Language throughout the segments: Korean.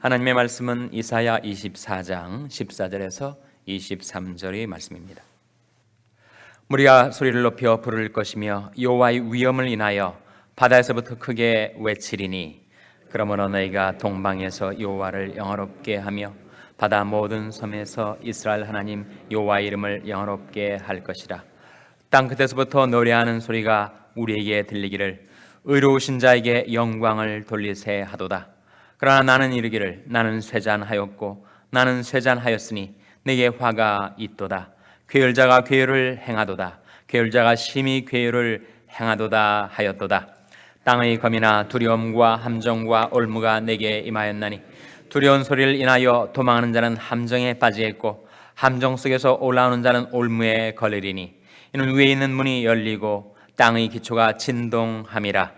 하나님의 말씀은 이사야 24장 14절에서 23절의 말씀입니다. 무리가 소리를 높여 부를 것이며 여호와의 위엄을 인하여 바다에서부터 크게 외치리니 그러므로 너희가 동방에서 여호와를 영화롭게 하며 바다 모든 섬에서 이스라엘 하나님 여호와의 이름을 영화롭게 할 것이라. 땅 끝에서부터 노래하는 소리가 우리에게 들리기를 의로우신 자에게 영광을 돌리세 하도다. 그러나 나는 이르기를 나는 쇠잔하였고 나는 쇠잔하였으니 내게 화가 있도다. 괴율자가 괴율을 행하도다. 괴율자가 심히 괴율을 행하도다 하였도다. 땅의 검이나 두려움과 함정과 올무가 내게 임하였나니 두려운 소리를 인하여 도망하는 자는 함정에 빠지겠고 함정 속에서 올라오는 자는 올무에 걸리리니 이는 위에 있는 문이 열리고 땅의 기초가 진동함이라.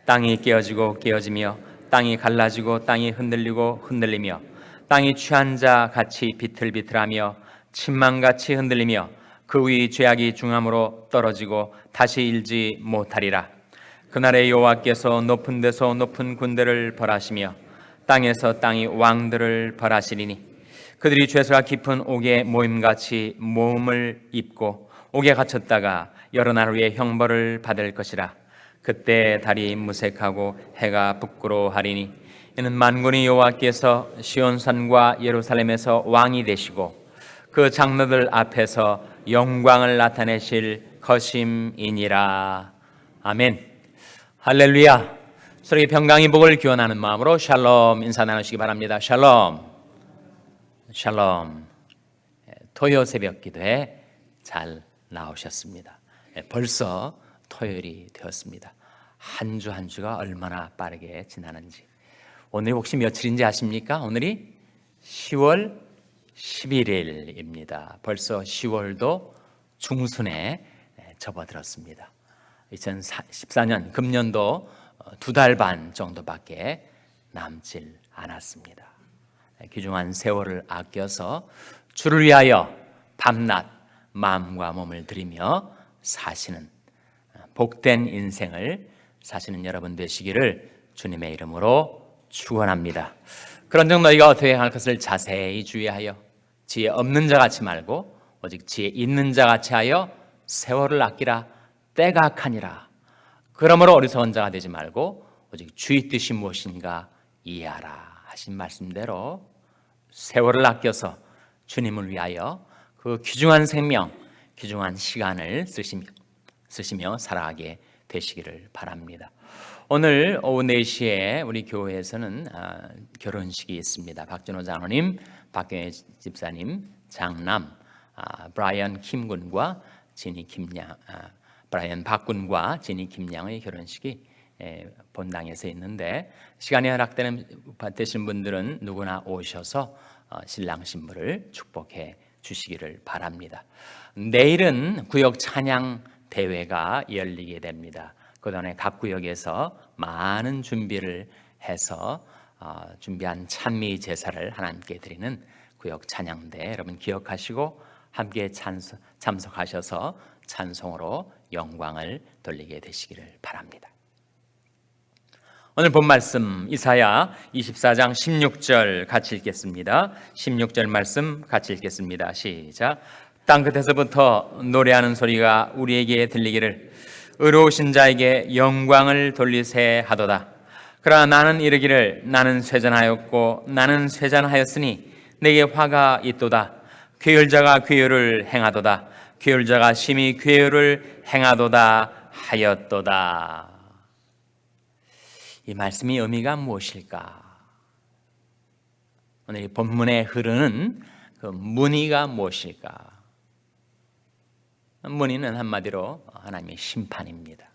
땅이 깨어지고 깨어지며 땅이 갈라지고 땅이 흔들리고 흔들리며 땅이 취한 자 같이 비틀비틀하며 침망같이 흔들리며 그 위 죄악이 중함으로 떨어지고 다시 일지 못하리라. 그날에 여호와께서 높은 데서 높은 군대를 벌하시며 땅에서 땅이 왕들을 벌하시리니 그들이 죄수가 깊은 옥에 모임같이 모음을 입고 옥에 갇혔다가 여러 날 후에 형벌을 받을 것이라. 그때 달이 무색하고 해가 부끄러워하리니 이는 만군의 여호와께서 시온산과 예루살렘에서 왕이 되시고 그 장로들 앞에서 영광을 나타내실 것임이니라. 아멘. 할렐루야. 서로에게 평강의 복을 기원하는 마음으로 샬롬 인사 나누시기 바랍니다. 샬롬. 샬롬. 토요 새벽 기도에 잘 나오셨습니다. 벌써 토요일이 되었습니다. 한 주 한 주가 얼마나 빠르게 지나는지. 오늘이 혹시 며칠인지 아십니까? 오늘이 10월 11일입니다. 벌써 10월도 중순에 접어들었습니다. 2014년 금년도 2달 반 정도밖에 남질 않았습니다. 귀중한 세월을 아껴서 주를 위하여 밤낮 마음과 몸을 들이며 사시는 복된 인생을 사시는 여러분 되시기를 주님의 이름으로 축원합니다. 그런즉 너희가 어떻게 할 것을 자세히 주의하여 지혜 없는 자 같이 말고 오직 지혜 있는 자 같이 하여 세월을 아끼라. 때가 악하니라. 그러므로 어리석은 자가 되지 말고 오직 주의 뜻이 무엇인가 이해하라 하신 말씀대로 세월을 아껴서 주님을 위하여 그 귀중한 생명, 귀중한 시간을 쓰시며 살아가게 되시기를 바랍니다. 오늘 오후 4시에 우리 교회에서는 결혼식이 있습니다. 박진호 장로님, 박경혜 집사님, 장남 브라이언 킴 군과 지니 김양, 브라이언 박군과 지니 김양의 결혼식이 본당에서 있는데 시간이 허락되신 분들은 누구나 오셔서 신랑 신부를 축복해 주시기를 바랍니다. 내일은 구역 찬양 대회가 열리게 됩니다. 그동안에 각 구역에서 많은 준비를 해서 준비한 찬미 제사를 하나님께 드리는 구역 찬양대 여러분 기억하시고 함께 참석하셔서 찬송으로 영광을 돌리게 되시기를 바랍니다. 오늘 본 말씀 이사야 24장 16절 같이 읽겠습니다. 16절 말씀 같이 읽겠습니다. 시작. 땅 끝에서부터 노래하는 소리가 우리에게 들리기를 의로우신 자에게 영광을 돌리세 하도다. 그러나 나는 이르기를 나는 쇠잔하였고 나는 쇠잔하였으니 내게 화가 있도다. 괴율자가 괴율을 행하도다. 괴율자가 심히 괴율을 행하도다 하였도다. 이 말씀의 의미가 무엇일까? 오늘 이 본문에 흐르는 그 문의가 무엇일까? 문의는 한마디로 하나님의 심판입니다.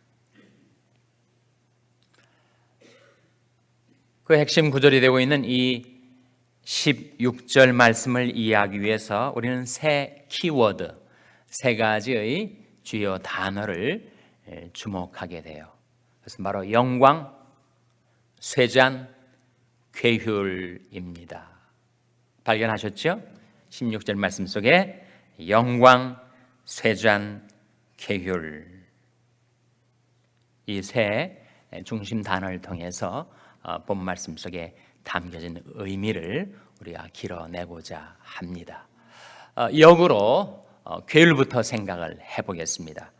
그 핵심 구절이 되고 있는 이 16절 말씀을 이해하기 위해서 우리는 세 키워드, 세 가지의 주요 단어를 주목하게 돼요. 그래서 바로 영광, 쇠잔, 괴휼입니다. 발견하셨죠? 16절 말씀 속에 영광, 쇠잔, 괴휼 이 세 중심 단어를 통해서 본 말씀 속에 담겨진 의미를 우리가 길어내고자 합니다. 역으로 괴율부터 생각을 해보겠습니다.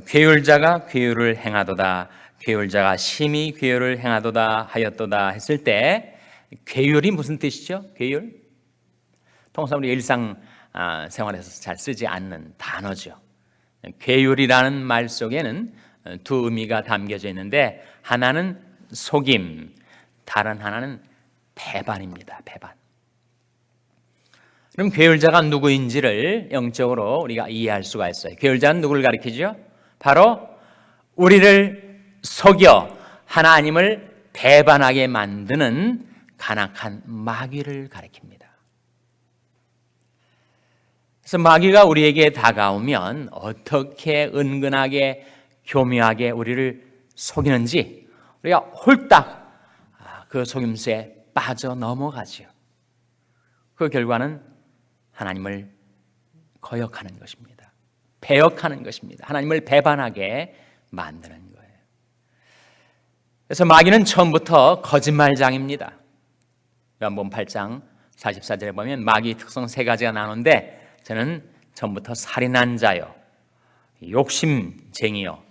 괴율자가 괴율을 행하도다, 괴율자가 심히 괴율을 행하도다 하였도다 했을 때 괴율이 무슨 뜻이죠? 괴율? 통상 우리 일상 생활에서 잘 쓰지 않는 단어죠. 괴율이라는 말 속에는 두 의미가 담겨져 있는데 하나는 속임, 다른 하나는 배반입니다. 배반. 그럼 괴율자가 누구인지를 영적으로 우리가 이해할 수가 있어요. 괴율자는 누구를 가리키죠? 바로 우리를 속여 하나님을 배반하게 만드는 간악한 마귀를 가리킵니다. 그래서 마귀가 우리에게 다가오면 어떻게 은근하게 교묘하게 우리를 속이는지 우리가 홀딱 그 속임수에 빠져 넘어가죠. 그 결과는 하나님을 거역하는 것입니다. 배역하는 것입니다. 하나님을 배반하게 만드는 거예요. 그래서 마귀는 처음부터 거짓말장입니다. 요한복음 8장 44절에 보면 마귀 특성 세 가지가 나오는데 저는 처음부터 살인한 자요, 욕심쟁이요,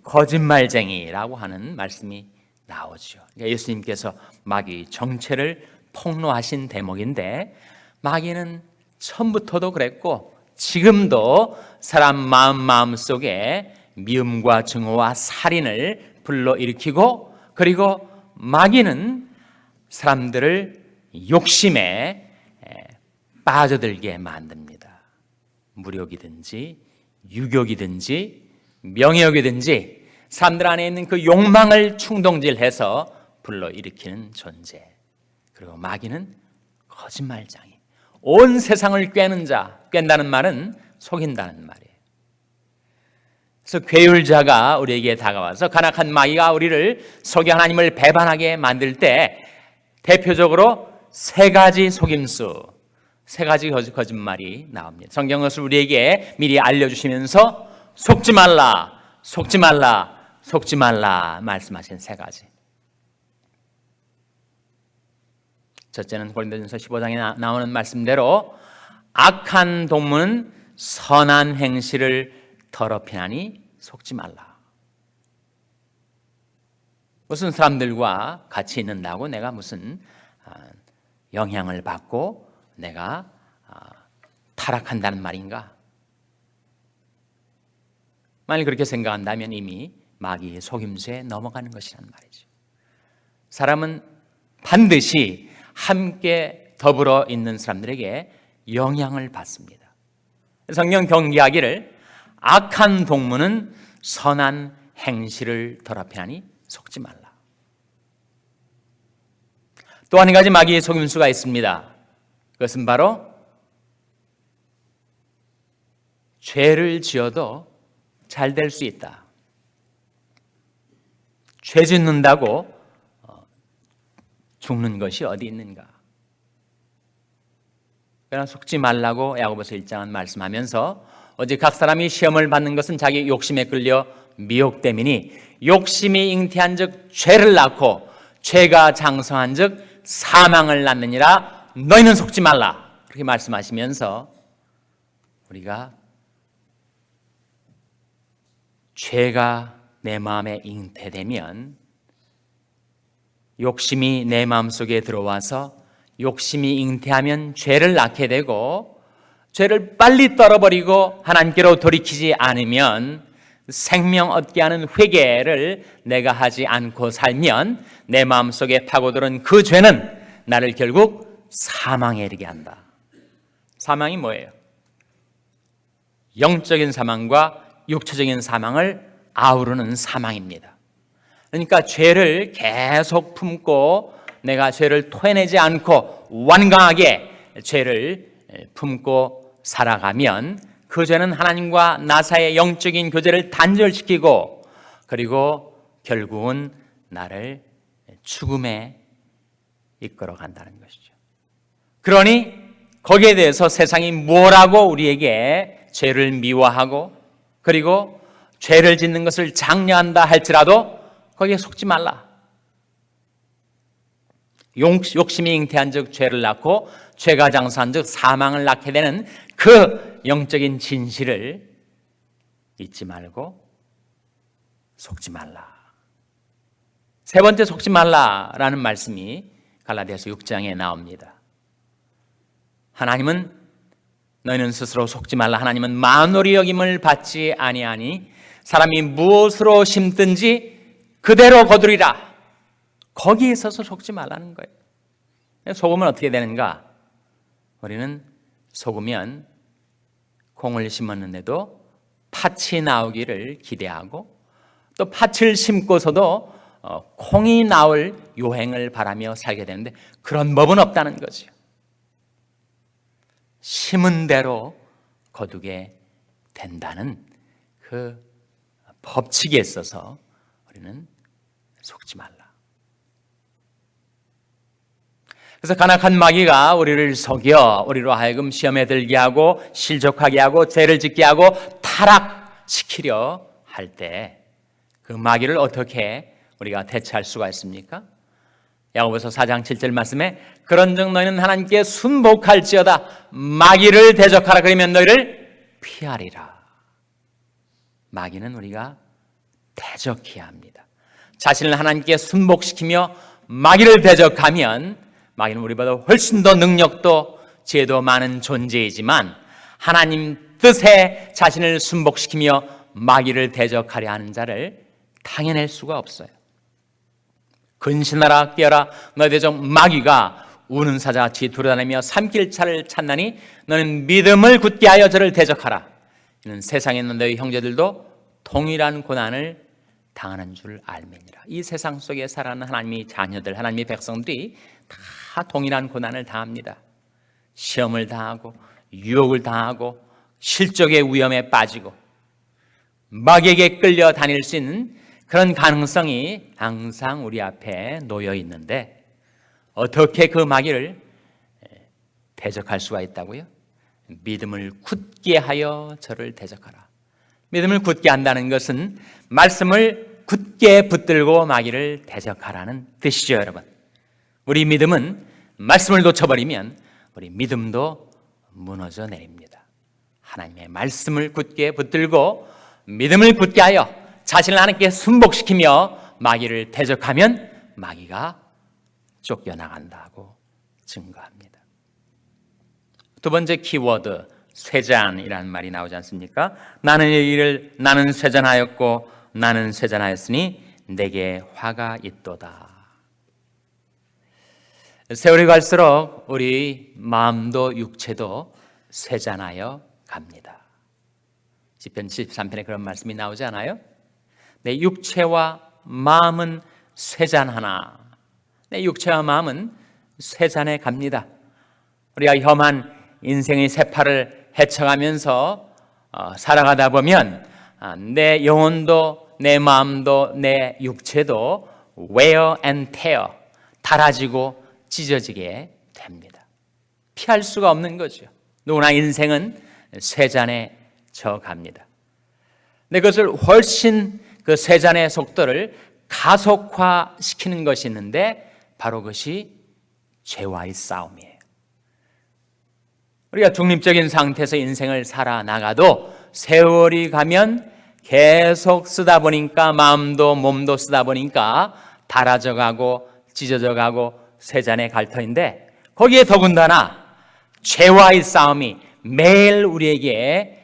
거짓말쟁이라고 하는 말씀이 나오죠. 그러니까 예수님께서 마귀 정체를 폭로하신 대목인데 마귀는 처음부터도 그랬고 지금도 사람 마음 속에 미움과 증오와 살인을 불러일으키고 그리고 마귀는 사람들을 욕심에 빠져들게 만듭니다. 무력이든지 유격이든지 명예욕이든지 사람들 안에 있는 그 욕망을 충동질해서 불러일으키는 존재. 그리고 마귀는 거짓말장이. 온 세상을 꿰는 자, 꿰는다는 말은 속인다는 말이에요. 그래서 괴율자가 우리에게 다가와서 간악한 마귀가 우리를 속여 하나님을 배반하게 만들 때 대표적으로 세 가지 속임수, 세 가지 거짓말이 나옵니다. 성경은 그것을 우리에게 미리 알려주시면서 속지 말라, 속지 말라, 속지 말라 말씀하신 세 가지. 첫째는 고린도전서 15장에 나오는 말씀대로 악한 동무는 선한 행실을 더럽히나니 속지 말라. 무슨 사람들과 같이 있는다고 내가 무슨 영향을 받고 내가 타락한다는 말인가? 만일 그렇게 생각한다면 이미 마귀의 속임수에 넘어가는 것이라는 말이죠. 사람은 반드시 함께 더불어 있는 사람들에게 영향을 받습니다. 성경 경계하기를 악한 동무는 선한 행실을 더럽히나니 속지 말라. 또 한 가지 마귀의 속임수가 있습니다. 그것은 바로 죄를 지어도 잘 될 수 있다. 죄 짓는다고 죽는 것이 어디 있는가? 그러나 속지 말라고 야고보서 1장은 말씀하면서 오직 각 사람이 시험을 받는 것은 자기 욕심에 끌려 미혹됨이니 욕심이 잉태한 즉 죄를 낳고 죄가 장성한 즉 사망을 낳느니라. 너희는 속지 말라. 그렇게 말씀하시면서 우리가 죄가 내 마음에 잉태되면 욕심이 내 마음속에 들어와서 욕심이 잉태하면 죄를 낳게 되고 죄를 빨리 떨어버리고 하나님께로 돌이키지 않으면 생명 얻게 하는 회개를 내가 하지 않고 살면 내 마음속에 파고들은 그 죄는 나를 결국 사망에 이르게 한다. 사망이 뭐예요? 영적인 사망과 육체적인 사망을 아우르는 사망입니다. 그러니까 죄를 계속 품고 내가 죄를 토해내지 않고 완강하게 죄를 품고 살아가면 그 죄는 하나님과 나 사이의 영적인 교제를 단절시키고 그리고 결국은 나를 죽음에 이끌어 간다는 것이죠. 그러니 거기에 대해서 세상이 뭐라고 우리에게 죄를 미워하고 그리고 죄를 짓는 것을 장려한다 할지라도 거기에 속지 말라. 욕심이 잉태한 즉 죄를 낳고 죄가 장수한 즉 사망을 낳게 되는 그 영적인 진실을 잊지 말고 속지 말라. 세 번째 속지 말라라는 말씀이 갈라디아서 6장에 나옵니다. 하나님은 너희는 스스로 속지 말라. 하나님은 만홀히 여김을 받지 아니하니 사람이 무엇으로 심든지 그대로 거두리라. 거기에 있어서 속지 말라는 거예요. 속으면 어떻게 되는가? 우리는 속으면 콩을 심었는데도 팥이 나오기를 기대하고 또 팥을 심고서도 콩이 나올 요행을 바라며 살게 되는데 그런 법은 없다는 거죠. 심은 대로 거두게 된다는 그 법칙에 있어서 우리는 속지 말라. 그래서 간악한 마귀가 우리를 속여 우리로 하여금 시험에 들게 하고 실족하게 하고 죄를 짓게 하고 타락시키려 할 때 그 마귀를 어떻게 우리가 대처할 수가 있습니까? 야고보서 4장 7절 말씀에 그런즉 너희는 하나님께 순복할지어다 마귀를 대적하라 그러면 너희를 피하리라. 마귀는 우리가 대적해야 합니다. 자신을 하나님께 순복시키며 마귀를 대적하면 마귀는 우리보다 훨씬 더 능력도 지혜도 많은 존재이지만 하나님 뜻에 자신을 순복시키며 마귀를 대적하려 하는 자를 당해낼 수가 없어요. 근신하라 깨어라 너희 대적 마귀가 우는 사자같이 돌아다니며 삼킬차를 찾나니 너는 믿음을 굳게 하여 저를 대적하라. 이는 세상에 있는 너희 형제들도 동일한 고난을 당하는 줄 알매니라. 이 세상 속에 살아가는 하나님의 자녀들, 하나님의 백성들이 다 동일한 고난을 당합니다. 시험을 당하고 유혹을 당하고 실족의 위험에 빠지고 마귀에게 끌려 다닐 수 있는 그런 가능성이 항상 우리 앞에 놓여 있는데 어떻게 그 마귀를 대적할 수가 있다고요? 믿음을 굳게 하여 저를 대적하라. 믿음을 굳게 한다는 것은 말씀을 굳게 붙들고 마귀를 대적하라는 뜻이죠, 여러분. 우리 믿음은 말씀을 놓쳐버리면 우리 믿음도 무너져 내립니다. 하나님의 말씀을 굳게 붙들고 믿음을 굳게 하여 자신을 하나님께 순복시키며 마귀를 대적하면 마귀가 쫓겨나간다고 증거합니다. 두 번째 키워드 쇠잔이라는 말이 나오지 않습니까? 나는 쇠잔하였고 나는 쇠잔하였으니 내게 화가 있도다. 세월이 갈수록 우리 마음도 육체도 쇠잔하여 갑니다. 시편 73편에 그런 말씀이 나오지 않아요? 내 육체와 마음은 쇠잔하나 내 육체와 마음은 쇠잔해 갑니다. 우리가 험한 인생의 세파를 헤쳐가면서 살아가다 보면 내 영혼도 내 마음도 내 육체도 wear and tear 닳아지고 찢어지게 됩니다. 피할 수가 없는 거죠. 누구나 인생은 쇠잔에 져갑니다. 근데 그것을 훨씬 그 쇠잔의 속도를 가속화시키는 것이 있는데 바로 그것이 죄와의 싸움이에요. 우리가 중립적인 상태에서 인생을 살아나가도 세월이 가면 계속 쓰다 보니까 마음도 몸도 쓰다 보니까 닳아져 가고 찢어져 가고 쇠잔의 갈터인데 거기에 더군다나 죄와의 싸움이 매일 우리에게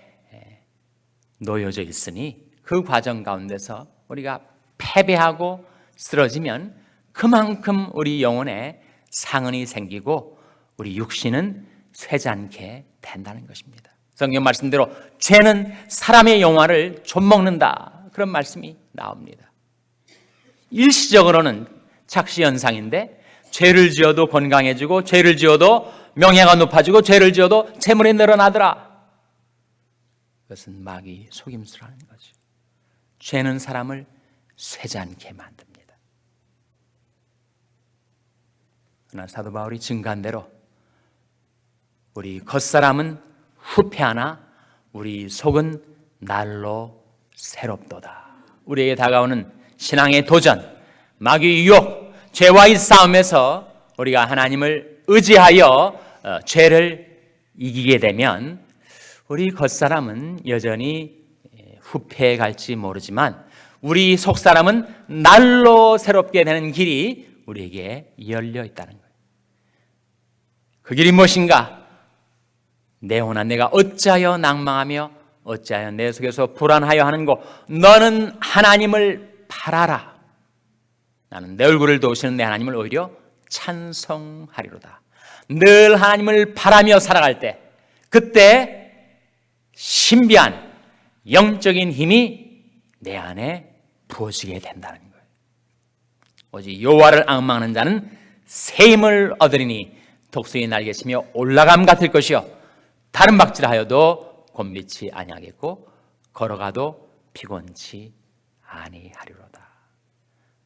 놓여져 있으니 그 과정 가운데서 우리가 패배하고 쓰러지면 그만큼 우리 영혼에 상흔이 생기고 우리 육신은 쇠잔케 된다는 것입니다. 성경 말씀대로 죄는 사람의 영혼을 좀먹는다 그런 말씀이 나옵니다. 일시적으로는 착시현상인데 죄를 지어도 건강해지고 죄를 지어도 명예가 높아지고 죄를 지어도 재물이 늘어나더라. 그것은 마귀 속임수라는 거죠. 죄는 사람을 쇠잔케 만듭니다. 그러나 사도 바울이 증가한 대로 우리 겉사람은 후패하나 우리 속은 날로 새롭도다. 우리에게 다가오는 신앙의 도전, 마귀의 유혹, 죄와의 싸움에서 우리가 하나님을 의지하여 죄를 이기게 되면 우리 겉사람은 여전히 후패해 갈지 모르지만 우리 속사람은 날로 새롭게 되는 길이 우리에게 열려 있다는 거예요. 그 길이 무엇인가? 내 혼아 내가 어찌하여 낭망하며 어찌하여 내 속에서 불안하여 하는고 너는 하나님을 바라라. 나는 내 얼굴을 도우시는 내 하나님을 오히려 찬송하리로다. 늘 하나님을 바라며 살아갈 때 그때 신비한 영적인 힘이 내 안에 부어지게 된다는 거예요. 오직 여호와를 앙망하는 자는 새 힘을 얻으리니 독수리 날개치며 올라감 같을 것이요 다른 박질하여도 곤비치 아니하겠고 걸어가도 피곤치 아니하리로다.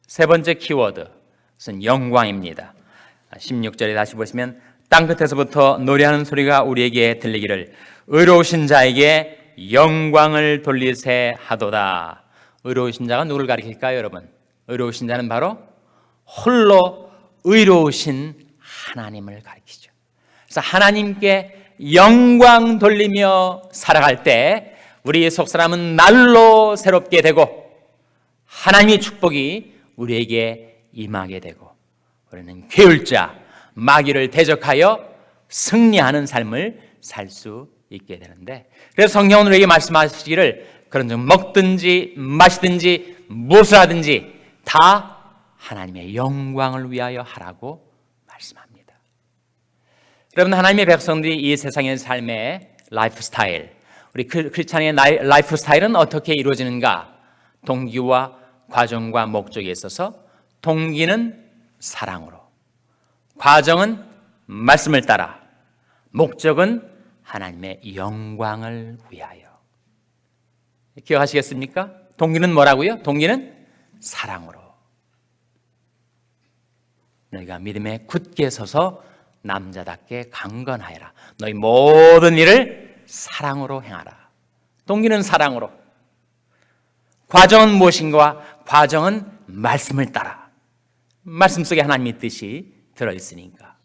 세 번째 키워드는 영광입니다. 16절에 다시 보시면 땅끝에서부터 노래하는 소리가 우리에게 들리기를 의로우신 자에게 영광을 돌리세 하도다. 의로우신 자가 누구를 가리킬까요, 여러분? 의로우신 자는 바로 홀로 의로우신 하나님을 가리키죠. 그래서 하나님께 영광 돌리며 살아갈 때 우리 속사람은 날로 새롭게 되고 하나님의 축복이 우리에게 임하게 되고 우리는 괴울자 마귀를 대적하여 승리하는 삶을 살 수 있게 되는데, 그래서 성경은 우리에게 말씀하시기를 그런 점 먹든지 마시든지 무엇을 하든지 다 하나님의 영광을 위하여 하라고 말씀합니다. 여러분, 하나님의 백성들이 이 세상의 삶의 라이프 스타일, 우리 크리스찬의 라이프 스타일은 어떻게 이루어지는가? 동기와 과정과 목적에 있어서 동기는 사랑으로, 과정은 말씀을 따라, 목적은 하나님의 영광을 위하여. 기억하시겠습니까? 동기는 뭐라고요? 동기는 사랑으로. 너희가 믿음에 굳게 서서 남자답게 강건하여라. 너희 모든 일을 사랑으로 행하라. 동기는 사랑으로. 과정은 무엇인가? 과정은 말씀을 따라. 말씀 속에 하나님의 뜻이 들어있으니까.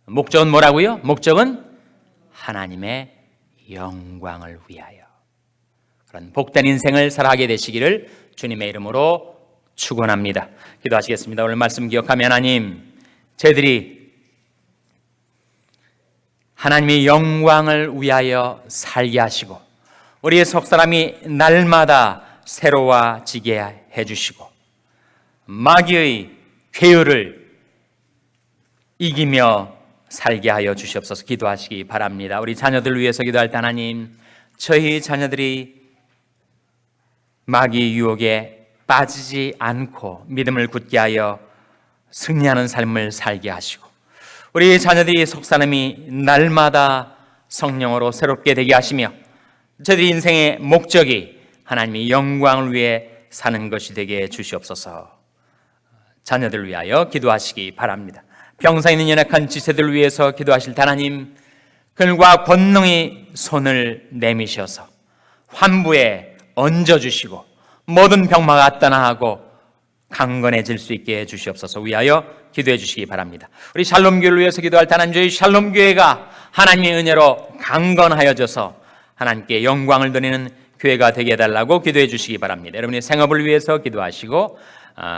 목적은 뭐라고요? 목적은 하나님의 영광을 위하여. 그런 복된 인생을 살아가게 되시기를 주님의 이름으로 축원합니다. 기도하시겠습니다. 오늘 말씀 기억하며 하나님, 저희들이 하나님의 영광을 위하여 살게 하시고 우리의 속사람이 날마다 새로워지게 해주시고 마귀의 괴유를 이기며 살게 하여 주시옵소서. 기도하시기 바랍니다. 우리 자녀들 위해서 기도할 때 하나님, 저희 자녀들이 마귀의 유혹에 빠지지 않고 믿음을 굳게 하여 승리하는 삶을 살게 하시고 우리 자녀들이 속사람이 날마다 성령으로 새롭게 되게 하시며 저희들 인생의 목적이 하나님의 영광을 위해 사는 것이 되게 주시옵소서. 자녀들을 위하여 기도하시기 바랍니다. 병사 있는 연약한 지체들을 위해서 기도하실 때 하나님, 그들과 권능의 손을 내미셔서 환부에 얹어주시고 모든 병마가 떠나하고 강건해질 수 있게 해주시옵소서. 위하여 기도해 주시기 바랍니다. 우리 샬롬교회를 위해서 기도할 때 하나님, 저희 샬롬교회가 하나님의 은혜로 강건하여져서 하나님께 영광을 드리는 교회가 되게 해달라고 기도해 주시기 바랍니다. 여러분의 생업을 위해서 기도하시고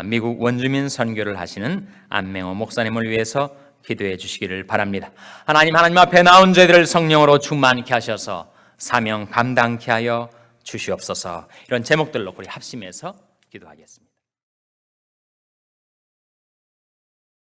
미국 원주민 선교를 하시는 안맹호 목사님을 위해서 기도해 주시기를 바랍니다. 하나님 앞에 나온 저희들을 성령으로 충만케 하셔서 사명 감당케 하여 주시옵소서. 이런 제목들로 우리 합심해서 기도하겠습니다.